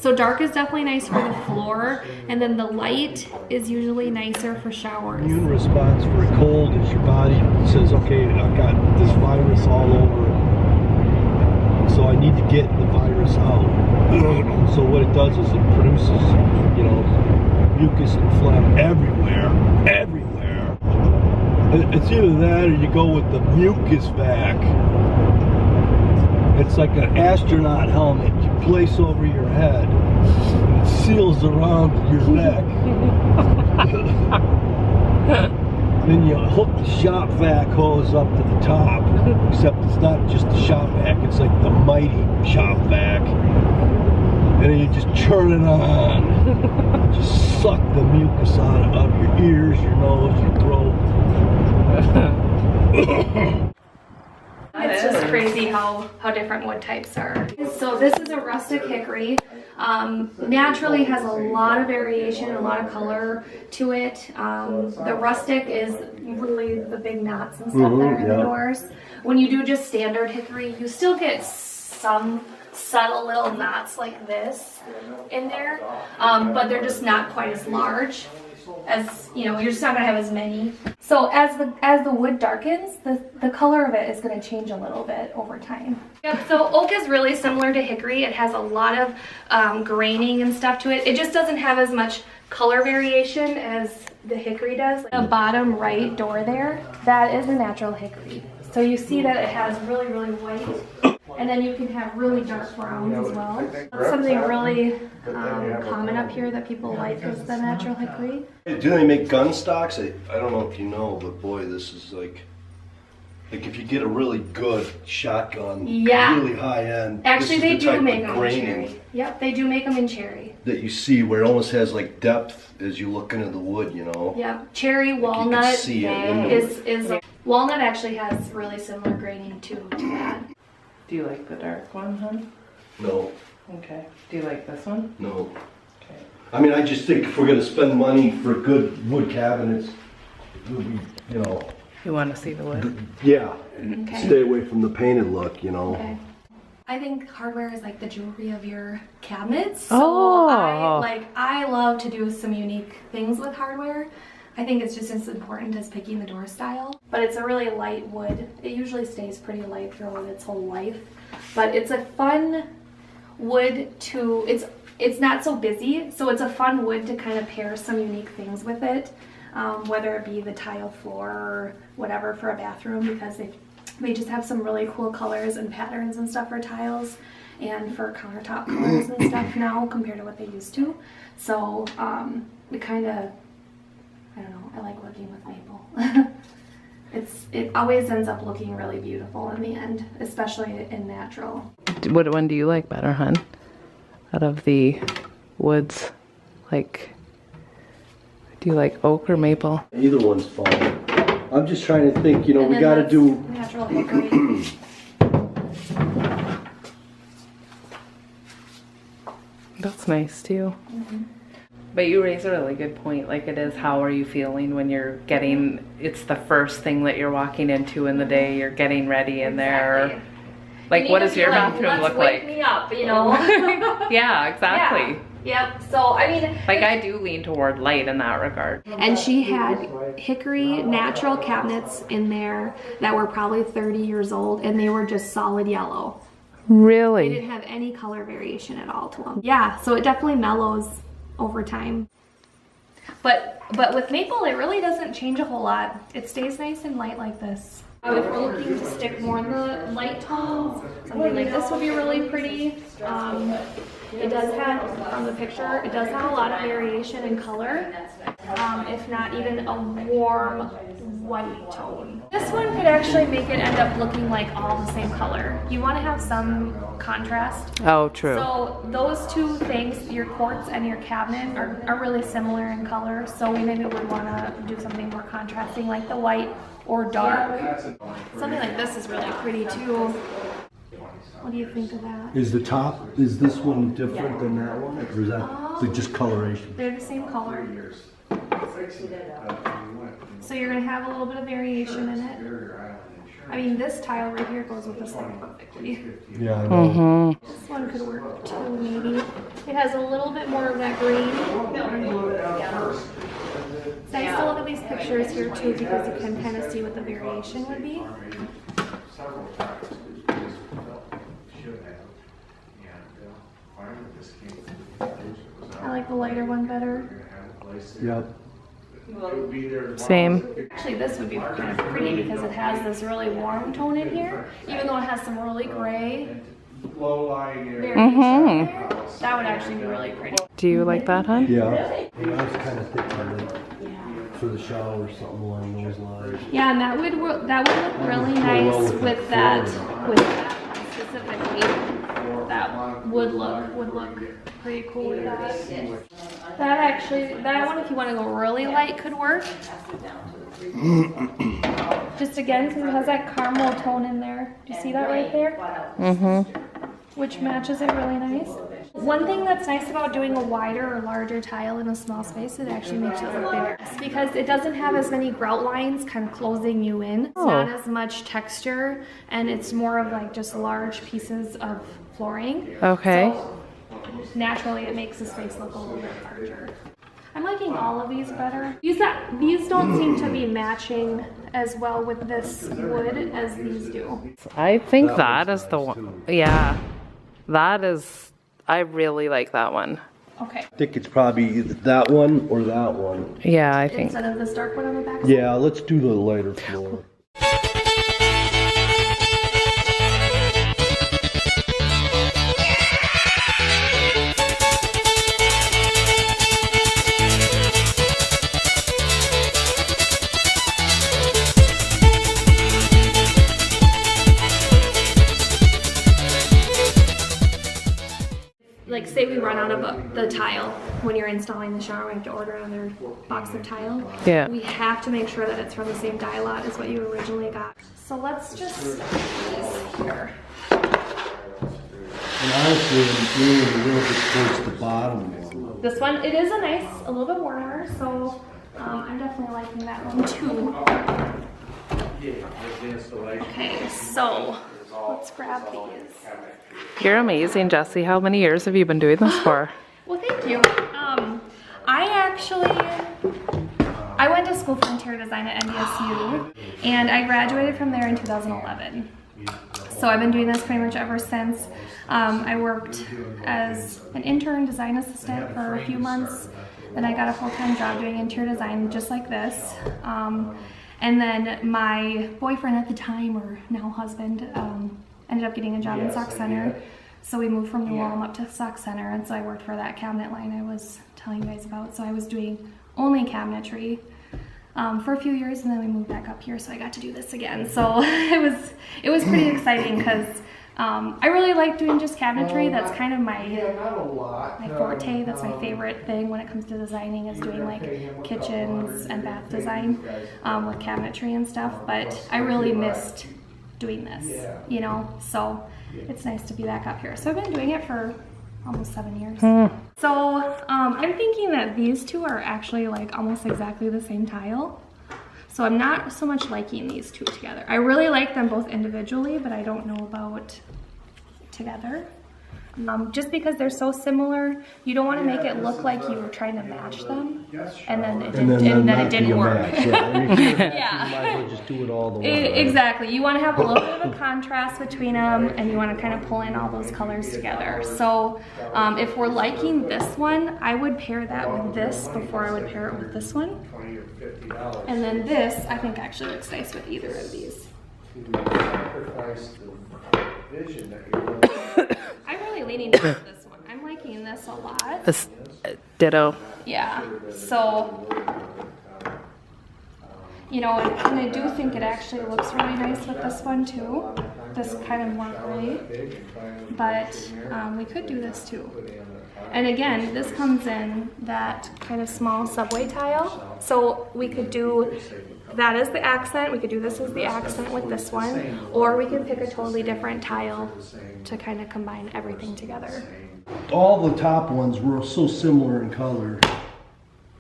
So dark is definitely nice for the floor, and then the light is usually nicer for showers. Immune response for a cold is your body says, okay, I've got this virus all over, so I need to get the virus out. So what it does is it produces, you know, mucus and phlegm everywhere. It's either that or you go with the mucus vac. It's like an astronaut helmet you place over your head. And it seals around your neck. Then you hook the shop vac hose up to the top. Except it's not just the shop vac, it's like the mighty shop vac. And then you just turn it on. Just suck the mucus out of your ears, your nose, your throat. It's just crazy how different wood types are. So this is a rustic hickory. Naturally has a lot of variation, a lot of color to it. The rustic is really the big knots and stuff there in the doors. When you do just standard hickory, you still get some subtle little knots like this in there, but they're just not quite as large. As you know, you're just not gonna have as many. So as the wood darkens, the color of it is gonna change a little bit over time. Yep, so oak is really similar to hickory. It has a lot of graining and stuff to it. It just doesn't have as much color variation as the hickory does. The bottom right door there, that is a natural hickory. So you see that it has really, really white. And then you can have really dark browns as well. Something really common up here that people like is the natural hickory. Do they make gun stocks? I don't know if you know, but boy, this is like if you get a really good shotgun, really high end. Actually, they do make them in cherry. Yep, they do make them in cherry. That you see where it almost has like depth as you look into the wood, you know. Yeah, cherry, walnut is walnut actually has really similar graining to that. Do you like the dark one, hon? No. Okay. Do you like this one? No. Okay. I mean, I just think if we're going to spend money for good wood cabinets, you know. You want to see the wood? Yeah. Stay away from the painted look, you know. Okay. I think hardware is like the jewelry of your cabinets. So I love to do some unique things with hardware. I think it's just as important as picking the door style. But it's a really light wood. It usually stays pretty light throughout its whole life. But it's a fun wood to, it's not so busy, so it's a fun wood to kind of pair some unique things with it. Whether it be the tile floor or whatever for a bathroom, because they just have some really cool colors and patterns and stuff for tiles and for countertop colors and stuff now compared to what they used to. So we kind of, I don't know, I like working with maple. It always ends up looking really beautiful in the end, especially in natural. What one do you like better, hon? Out of the woods, like, do you like oak or maple? Either one's fine. I'm just trying to think, you know, we got to do natural hickory. That's nice too. But you raise a really good point. Like, it is, how are you feeling when you're getting, it's the first thing that you're walking into in the day, you're getting ready in there. Like, what does your bathroom look like? Wake me up, you know? Yeah, exactly. Yep. So, I mean, like, I do lean toward light in that regard. And she had hickory natural cabinets in there that were probably 30 years old, and they were just solid yellow. Really? They didn't have any color variation at all to them. Yeah, so it definitely mellows over time. But with maple, it really doesn't change a whole lot. It stays nice and light like this. If we're looking to stick more in the light tones, something like this would be really pretty. It does have, from the picture, it does have a lot of variation in color, if not even a warm white tone. This one could actually make it end up looking like all the same color. You want to have some contrast. Oh, true. So those two things, your quartz and your cabinet, are really similar in color, so we maybe would want to do something more contrasting like the white or dark. Something like this is really pretty too. What do you think of that? Is the top, is this one different than that one? Or is that just coloration? They're the same color. So you're going to have a little bit of variation in it. I mean, this tile right here goes with this one perfectly. Yeah, I know. This one could work too, maybe. It has a little bit more of that green. It's nice to look at these pictures here too, because you can kind of see what the variation would be. I like the lighter one better. Yep. Same. Actually, this would be kind of pretty because it has this really warm tone in here, even though it has some really gray variation in there. That would actually be really pretty. Do you like that, hon? Yeah. I was kind of thinking for the shower or something along those lines. Yeah, and that would look really nice with that specifically. That would look pretty cool with that. That one, if you want to go really light, could work. Just again, because it has that caramel tone in there. Do you see that right there? Which matches it really nice. One thing that's nice about doing a wider or larger tile in a small space, it actually makes it look bigger. Because it doesn't have as many grout lines kind of closing you in. It's not as much texture, and it's more of like just large pieces of flooring. Okay. So naturally it makes the space look a little bit larger. I'm liking all of these better. These don't seem to be matching as well with this wood as these do. I think that is the one. Yeah. That is, I really like that one. Okay. I think it's probably either that one or that one. Yeah, I think. Instead of this dark one on the back? Yeah, let's do the lighter floor. Like say we run out of the tile when you're installing the shower, we have to order another box of tile. Yeah. We have to make sure that it's from the same dye lot as what you originally got. So let's just stick these here. And honestly, I'm leaning a little bit towards the bottom one. This one, it is a little bit warmer, so I'm definitely liking that one too. Okay, so let's grab these. You're amazing, Jessie. How many years have you been doing this for? Well, thank you. I went to school for interior design at NDSU, and I graduated from there in 2011. So I've been doing this pretty much ever since. I worked as an intern design assistant for a few months. Then I got a full-time job doing interior design just like this. And then my boyfriend at the time, or now husband, ended up getting a job in Sauk Center. So we moved from New Ulm up to Sauk Center, and so I worked for that cabinet line I was telling you guys about. So I was doing only cabinetry for a few years, and then we moved back up here, so I got to do this again. So it was pretty exciting because I really like doing just cabinetry. That's kind of my forte. That's my favorite thing when it comes to designing, is doing like kitchens and bath design with cabinetry and stuff. But I really missed doing this, you know, so it's nice to be back up here. So I've been doing it for almost 7 years. So I'm thinking that these two are actually like almost exactly the same tile. So I'm not so much liking these two together. I really like them both individually, but I don't know about together. Just because they're so similar, you don't want to make it look like you were trying to match them, and then it didn't work. Yeah. You might as well just do it all the way. Exactly. You want to have a little bit of a contrast between them, and you want to kind of pull in all those colors together. So if we're liking this one, I would pair that with this before I would pair it with this one. And then this, I think, actually looks nice with either of these. I'm really leaning towards this one. I'm liking this a lot. Ditto. Yeah. So, you know, and I do think it actually looks really nice with this one too. This kind of more gray. But we could do this too. And again, this comes in that kind of small subway tile. So we could do that as the accent. We could do this as the accent with this one. Or we could pick a totally different tile to kind of combine everything together. All the top ones were so similar in color.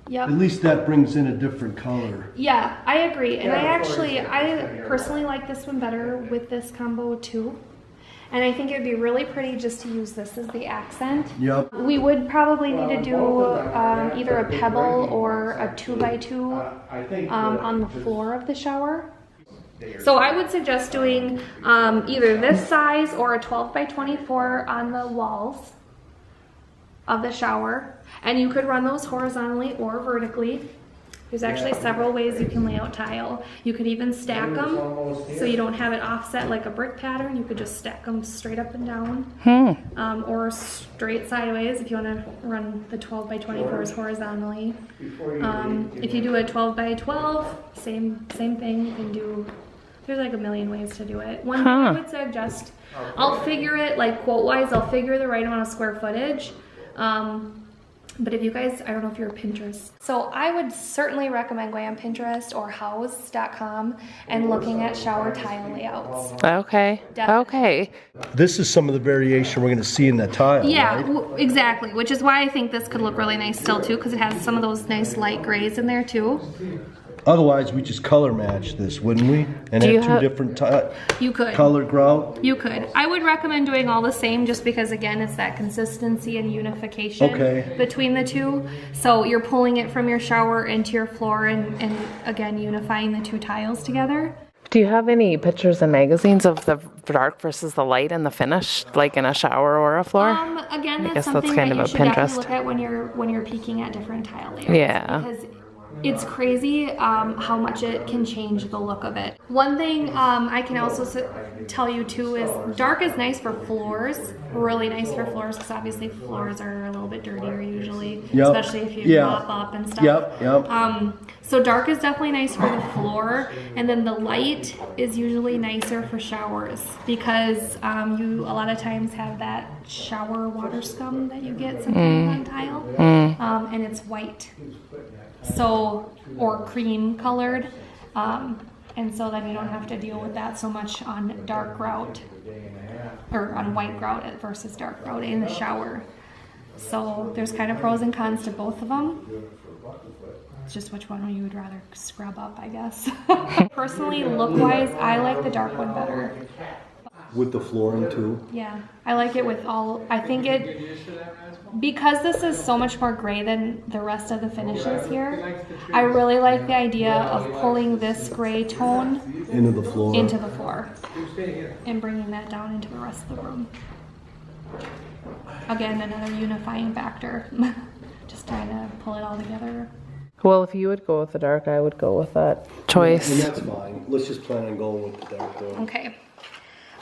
Yep. At least that brings in a different color. Yeah, I agree. And I personally like this one better with this combo too. And I think it would be really pretty just to use this as the accent. Yep. We would probably need to do either a pebble or a 2x2 on the floor of the shower. So I would suggest doing either this size or a 12x24 on the walls of the shower. And you could run those horizontally or vertically. There's actually several ways you can lay out tile. You could even stack them so you don't have it offset like a brick pattern. You could just stack them straight up and down. Or straight sideways if you want to run the 12x24s horizontally. If you do a 12x12, same thing. You can do, there's like a million ways to do it. One thing I would suggest, I'll figure it, like quote-wise, I'll figure the right amount of square footage. But if you guys, I don't know if you're a Pinterest. So I would certainly recommend going on Pinterest or house.com and looking at shower tile layouts. Okay. Definitely. Okay. This is some of the variation we're going to see in that tile, Yeah, right? exactly. Which is why I think this could look really nice still too, because it has some of those nice light grays in there too. Otherwise, we just color match this, wouldn't we? And Do you have two different You could. color grout. You could. I would recommend doing all the same just because, again, it's that consistency and unification between the two. So you're pulling it from your shower into your floor and again, unifying the two tiles together. Do you have any pictures and magazines of the dark versus the light and the finish, like in a shower or a floor? Again, I that's guess something that's kind that of you a should definitely Pinterest. look at when you're peeking at different tile layers. Yeah. Because it's crazy how much it can change the look of it. One thing I can also tell you too is dark is nice for floors, really nice for floors, because obviously floors are a little bit dirtier usually, especially if you mop up and stuff. So dark is definitely nice for the floor, and then the light is usually nicer for showers because you a lot of times have that shower water scum that you get sometimes on tile, and it's white. So, or cream colored, and so then you don't have to deal with that so much on dark grout, or on white grout versus dark grout in the shower. So there's kind of pros and cons to both of them. It's just which one you would rather scrub up, I guess. Personally, look-wise, I like the dark one better. With the flooring too? Yeah, I like it with all, I think it, because this is so much more gray than the rest of the finishes here, I really like the idea of pulling this gray tone into the floor and bringing that down into the rest of the room. Again, another unifying factor. Just trying to pull it all together. Well, if you would go with the dark, I would go with that choice. And that's fine. Let's just plan on going with the dark though. Okay.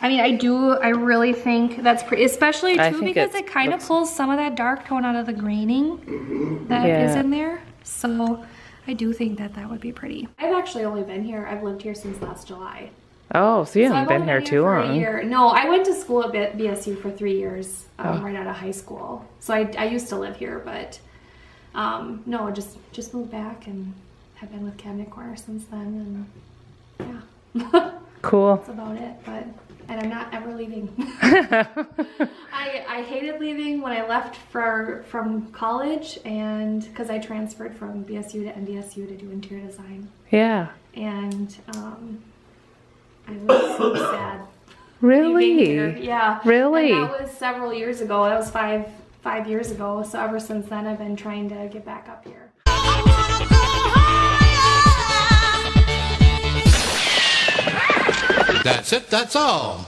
I mean, I really think that's pretty, especially too because it kind of pulls some of that dark tone out of the graining that is in there. So I do think that would be pretty. I've actually only been here, I've lived here since last July. Oh, so you haven't been here too long. No, I went to school at BSU for 3 years, right out of high school. So I used to live here, but no, just moved back and have been with Cabinet Choir since then, and yeah. Cool. That's about it, and I'm not ever leaving. I hated leaving when I left from college, and because I transferred from BSU to NDSU to do interior design. Yeah. And I was so sad. Really? Yeah. Really? And that was several years ago. That was five years ago. So ever since then, I've been trying to get back up here. That's it, that's all.